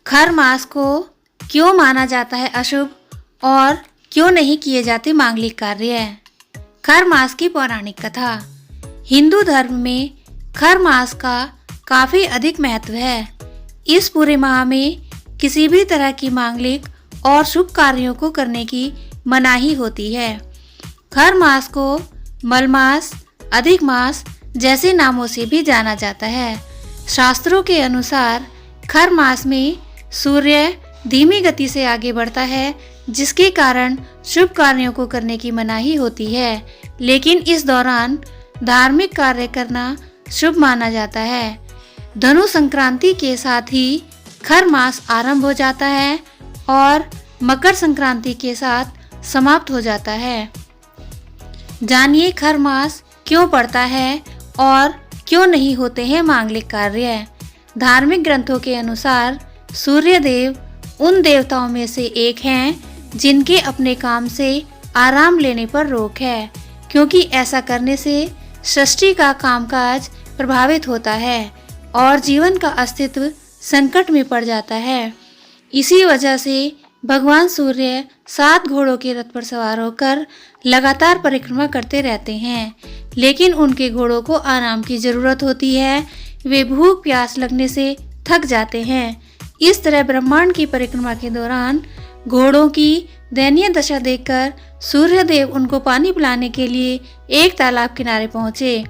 खर मास को क्यों माना जाता है अशुभ और क्यों नहीं किए जाते मांगलिक कार्य? खर मास की पौराणिक कथा। हिंदू धर्म में खर मास का काफी अधिक महत्व है। इस पूरे माह में किसी भी तरह की मांगलिक और शुभ कार्यों को करने की मनाही होती है। खर मास को मलमास, अधिक मास जैसे नामों से भी जाना जाता है। शास्त्रों के अनुसार खर मास में सूर्य धीमी गति से आगे बढ़ता है, जिसके कारण शुभ कार्यों को करने की मनाही होती है। लेकिन इस दौरान धार्मिक कार्य करना शुभ माना जाता है। धनु संक्रांति के साथ ही खर मास आरंभ हो जाता है और मकर संक्रांति के साथ समाप्त हो जाता है। जानिए खर मास क्यों पड़ता है और क्यों नहीं होते हैं मांगलिक कार्य। धार्मिक ग्रंथों के अनुसार सूर्य देव उन देवताओं में से एक हैं जिनके अपने काम से आराम लेने पर रोक है, क्योंकि ऐसा करने से सृष्टि का कामकाज प्रभावित होता है और जीवन का अस्तित्व संकट में पड़ जाता है। इसी वजह से भगवान सूर्य 7 घोड़ों के रथ पर सवार होकर लगातार परिक्रमा करते रहते हैं, लेकिन उनके घोड़ों को आराम की जरूरत होती है। वे भूख प्यास लगने से थक जाते हैं। इस तरह ब्रह्मांड की परिक्रमा के दौरान घोड़ों की दयनीय दशा देखकर सूर्य देव उनको पानी पिलाने के लिए एक तालाब किनारे पहुंचे,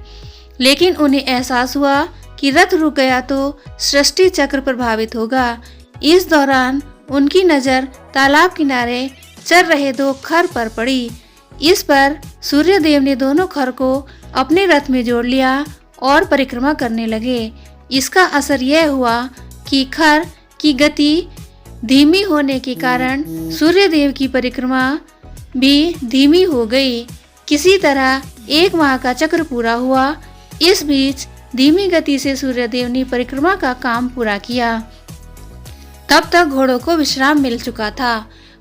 लेकिन उन्हें एहसास हुआ कि रथ रुक गया तो सृष्टि चक्र प्रभावित होगा। इस दौरान उनकी नजर तालाब किनारे चल रहे 2 खर पर पड़ी। इस पर सूर्य देव ने दोनों खर को अपने रथ में जोड़ लिया और परिक्रमा करने लगे। इसका असर यह हुआ कि खर की गति धीमी होने के कारण सूर्य देव की परिक्रमा भी धीमी हो गई। किसी तरह 1 माह का चक्र पूरा हुआ। इस बीच धीमी गति से सूर्य देव ने परिक्रमा का काम पूरा किया। तब तक घोड़ों को विश्राम मिल चुका था।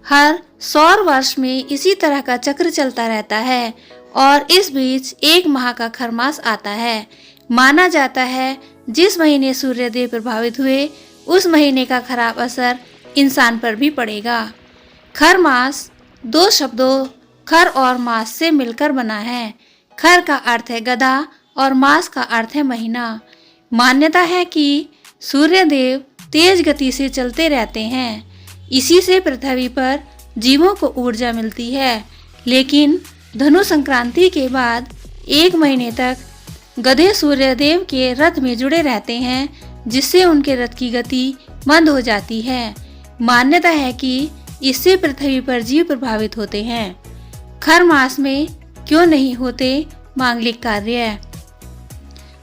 हर सौर वर्ष में इसी तरह का चक्र चलता रहता है और इस बीच 1 माह का खर मास आता है। माना जाता है जिस महीने सूर्य देव प्रभावित हुए उस महीने का खराब असर इंसान पर भी पड़ेगा। खर मास 2 शब्दों खर और मास से मिलकर बना है। खर का अर्थ है गधा और मास का अर्थ है महीना। मान्यता है कि सूर्य देव तेज गति से चलते रहते हैं, इसी से पृथ्वी पर जीवों को ऊर्जा मिलती है। लेकिन धनु संक्रांति के बाद 1 महीने तक गधे सूर्य देव के रथ में जुड़े रहते हैं, जिससे उनके रथ की गति मंद हो जाती है। मान्यता है कि इससे पृथ्वी पर जीव प्रभावित होते हैं। खर मास में क्यों नहीं होते मांगलिक कार्य?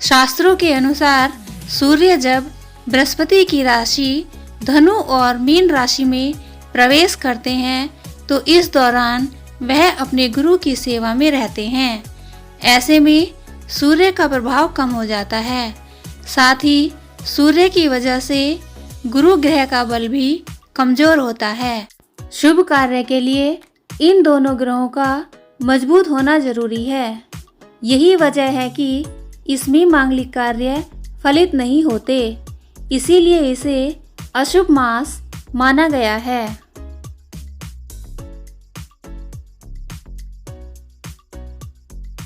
शास्त्रों के अनुसार सूर्य जब बृहस्पति की राशि धनु और मीन राशि में प्रवेश करते हैं तो इस दौरान वह अपने गुरु की सेवा में रहते हैं। ऐसे में सूर्य का प्रभाव कम हो जाता है। साथ ही सूर्य की वजह से गुरु ग्रह का बल भी कमजोर होता है। शुभ कार्य के लिए इन दोनों ग्रहों का मजबूत होना जरूरी है। यही वजह है कि इसमें मांगलिक कार्य फलित नहीं होते, इसीलिए इसे अशुभ मास माना गया है।